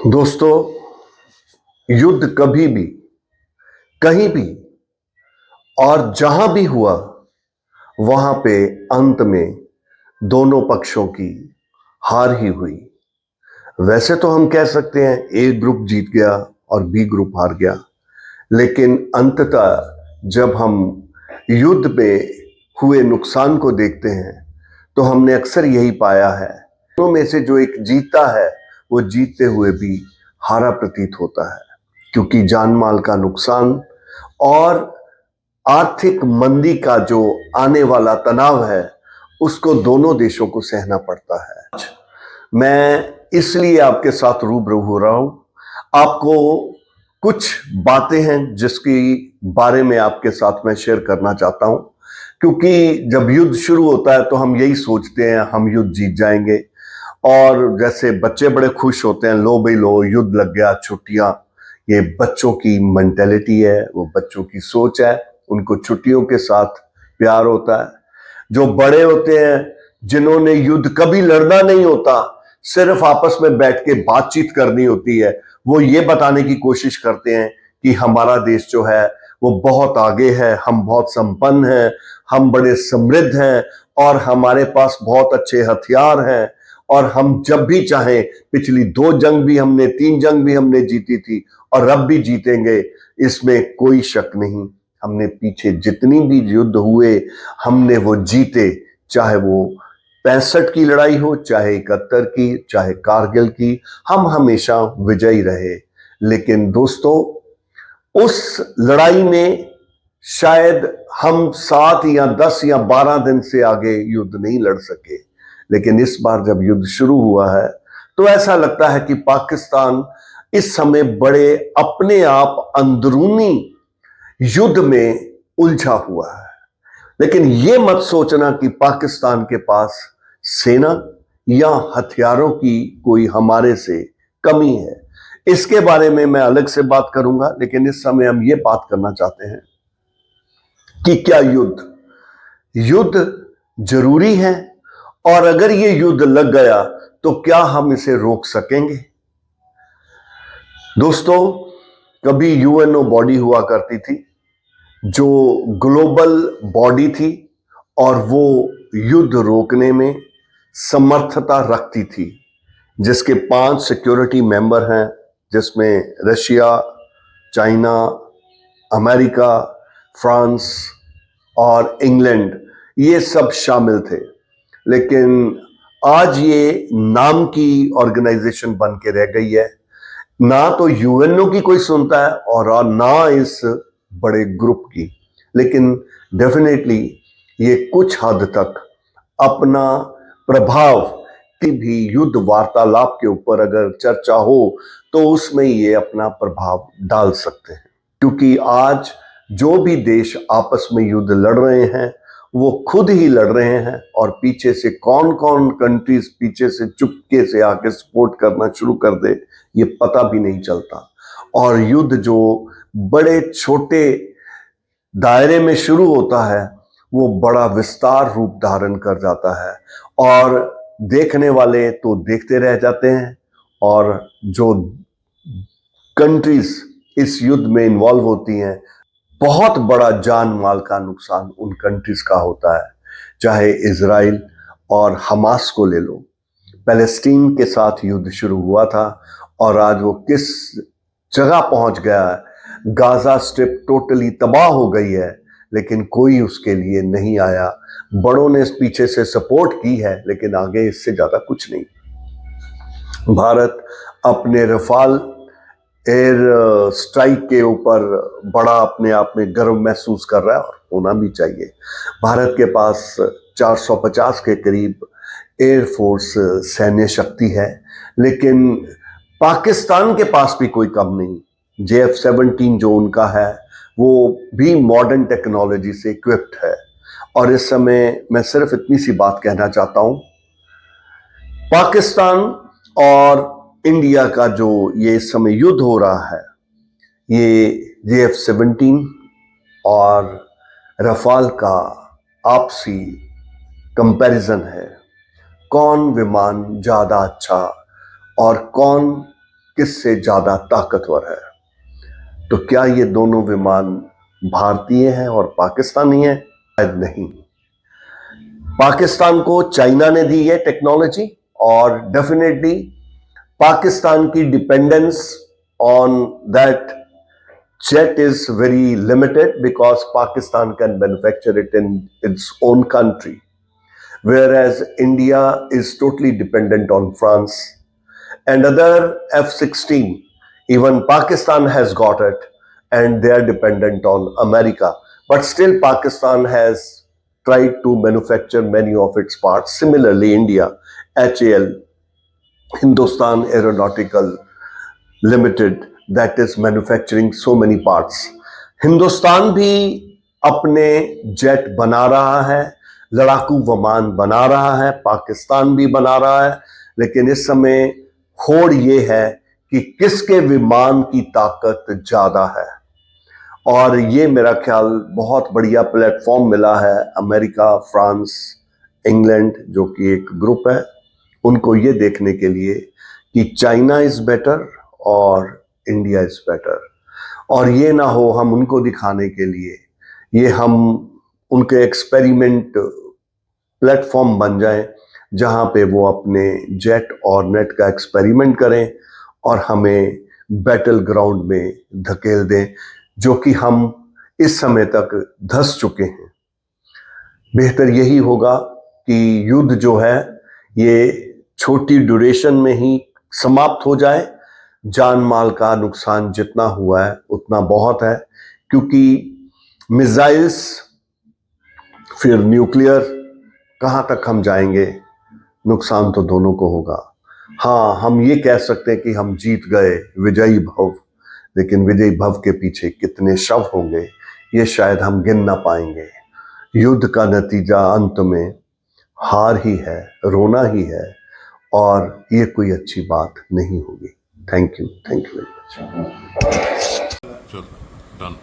दोस्तों, युद्ध कभी भी, कहीं भी और जहां भी हुआ, वहां पे अंत में दोनों पक्षों की हार ही हुई। वैसे तो हम कह सकते हैं ए ग्रुप जीत गया और बी ग्रुप हार गया, लेकिन अंततः जब हम युद्ध में हुए नुकसान को देखते हैं तो हमने अक्सर यही पाया है, दोनों में से जो एक जीता है वो जीतते हुए भी हारा प्रतीत होता है, क्योंकि जान माल का नुकसान और आर्थिक मंदी का जो आने वाला तनाव है उसको दोनों देशों को सहना पड़ता है। मैं इसलिए आपके साथ रूबरू हो रहा हूं, आपको कुछ बातें हैं जिसकी बारे में आपके साथ मैं शेयर करना चाहता हूं, क्योंकि जब युद्ध शुरू होता है तो हम यही सोचते हैं हम युद्ध जीत जाएंगे, और जैसे बच्चे बड़े खुश होते हैं, लो भाई लो युद्ध लग गया, छुट्टियां। ये बच्चों की मेंटेलिटी है, वो बच्चों की सोच है, उनको छुट्टियों के साथ प्यार होता है। जो बड़े होते हैं, जिन्होंने युद्ध कभी लड़ना नहीं होता, सिर्फ आपस में बैठ के बातचीत करनी होती है, वो ये बताने की कोशिश करते हैं कि हमारा देश जो है वो बहुत आगे है, हम बहुत संपन्न हैं, हम बड़े समृद्ध हैं और हमारे पास बहुत अच्छे हथियार हैं, और हम जब भी चाहें, पिछली 2 जंग भी हमने, 3 जंग भी हमने जीती थी और अब भी जीतेंगे, इसमें कोई शक नहीं। हमने पीछे जितनी भी युद्ध हुए हमने वो जीते, चाहे वो 65 की लड़ाई हो, चाहे 71 की, चाहे कारगिल की, हम हमेशा विजयी रहे। लेकिन दोस्तों, उस लड़ाई में शायद हम 7 या 10 या 12 दिन से आगे युद्ध नहीं लड़ सके, लेकिन इस बार जब युद्ध शुरू हुआ है तो ऐसा लगता है कि पाकिस्तान इस समय बड़े अपने आप अंदरूनी युद्ध में उलझा हुआ है। लेकिन यह मत सोचना कि पाकिस्तान के पास सेना या हथियारों की कोई हमारे से कमी है। इसके बारे में मैं अलग से बात करूंगा, लेकिन इस समय हम ये बात करना चाहते हैं कि क्या युद्ध जरूरी है, और अगर ये युद्ध लग गया तो क्या हम इसे रोक सकेंगे। दोस्तों, कभी यूएनओ बॉडी हुआ करती थी जो ग्लोबल बॉडी थी, और वो युद्ध रोकने में समर्थता रखती थी, जिसके 5 सिक्योरिटी मेंबर हैं, जिसमें रशिया, चाइना, अमेरिका, फ्रांस और इंग्लैंड, ये सब शामिल थे। लेकिन आज ये नाम की ऑर्गेनाइजेशन बन के रह गई है, ना तो यूएनओ की कोई सुनता है और ना इस बड़े ग्रुप की। लेकिन डेफिनेटली ये कुछ हद तक अपना प्रभाव, की भी युद्ध वार्तालाप के ऊपर अगर चर्चा हो तो उसमें ये अपना प्रभाव डाल सकते हैं, क्योंकि आज जो भी देश आपस में युद्ध लड़ रहे हैं वो खुद ही लड़ रहे हैं, और पीछे से कौन कौन कंट्रीज पीछे से चुपके से आके सपोर्ट करना शुरू कर दे ये पता भी नहीं चलता। और युद्ध जो बड़े छोटे दायरे में शुरू होता है वो बड़ा विस्तार रूप धारण कर जाता है, और देखने वाले तो देखते रह जाते हैं, और जो कंट्रीज इस युद्ध में इन्वॉल्व होती हैं, बहुत बड़ा जान माल का नुकसान उन कंट्रीज का होता है। चाहे इजराइल और हमास को ले लो, पैलेस्टीन के साथ युद्ध शुरू हुआ था और आज वो किस जगह पहुंच गया है। गाजा स्ट्रिप टोटली तबाह हो गई है, लेकिन कोई उसके लिए नहीं आया। बड़ों ने पीछे से सपोर्ट की है, लेकिन आगे इससे ज्यादा कुछ नहीं। भारत अपने रफाल एयर स्ट्राइक के ऊपर बड़ा अपने आप में गर्व महसूस कर रहा है, और होना भी चाहिए। भारत के पास 450 के करीब एयरफोर्स सैन्य शक्ति है, लेकिन पाकिस्तान के पास भी कोई कम नहीं। JF-17 जो उनका है वो भी मॉडर्न टेक्नोलॉजी से इक्विप्ड है। और इस समय मैं सिर्फ इतनी सी बात कहना चाहता हूं, पाकिस्तान और इंडिया का जो ये इस समय युद्ध हो रहा है, ये JF-17 और रफाल का आपसी कंपैरिजन है। कौन विमान ज्यादा अच्छा और कौन किससे ज्यादा ताकतवर है। तो क्या ये दोनों विमान भारतीय हैं और पाकिस्तानी हैं? शायद नहीं। पाकिस्तान को चाइना ने दी है टेक्नोलॉजी, और डेफिनेटली पाकिस्तान की dependence on that jet is very limited because Pakistan can manufacture it in its own country, whereas India is totally dependent on France and other F-16. Even Pakistan has got it and they are dependent on America. But still Pakistan has tried to manufacture many of its parts. Similarly, India, HAL, Hindustan Aeronautical Limited, that is manufacturing so many parts. Hindustan भी अपने jet बना रहा है, लड़ाकू विमान बना रहा है, पाकिस्तान भी बना रहा है, लेकिन इस समय होड़ ये है कि किसके विमान की ताकत ज्यादा है। और ये मेरा ख्याल बहुत बढ़िया प्लेटफॉर्म मिला है अमेरिका, फ्रांस, इंग्लैंड, जो कि एक ग्रुप है, उनको ये देखने के लिए कि चाइना इज बेटर और इंडिया इज बेटर। और ये ना हो हम उनको दिखाने के लिए ये हम उनके एक्सपेरिमेंट प्लेटफॉर्म बन जाएं, जहां पे वो अपने जेट और नेट का एक्सपेरिमेंट करें और हमें बैटल ग्राउंड में धकेल दें, जो कि हम इस समय तक धंस चुके हैं। बेहतर यही होगा कि युद्ध जो है ये छोटी ड्यूरेशन में ही समाप्त हो जाए। जान माल का नुकसान जितना हुआ है उतना बहुत है, क्योंकि मिसाइल्स, फिर न्यूक्लियर, कहां तक हम जाएंगे, नुकसान तो दोनों को होगा। हाँ, हम ये कह सकते हैं कि हम जीत गए, विजयी भव, लेकिन विजयी भव के पीछे कितने शव होंगे ये शायद हम गिन ना पाएंगे। युद्ध का नतीजा अंत में हार ही है, रोना ही है, और ये कोई अच्छी बात नहीं होगी। Thank you very much. Sure, done.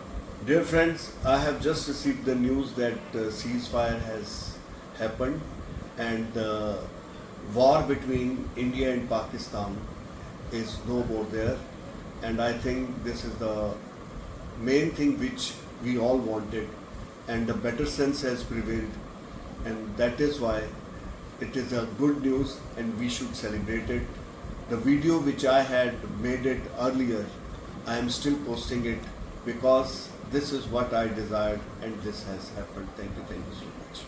Dear friends, I have just received the news that ceasefire has happened and the war between India and Pakistan is no more there, and I think this is the main thing which we all wanted, and the better sense has prevailed, and that is why it is a good news and we should celebrate it. The video which I had made it earlier, I am still posting it because this is what I desired and this has happened. Thank you so much.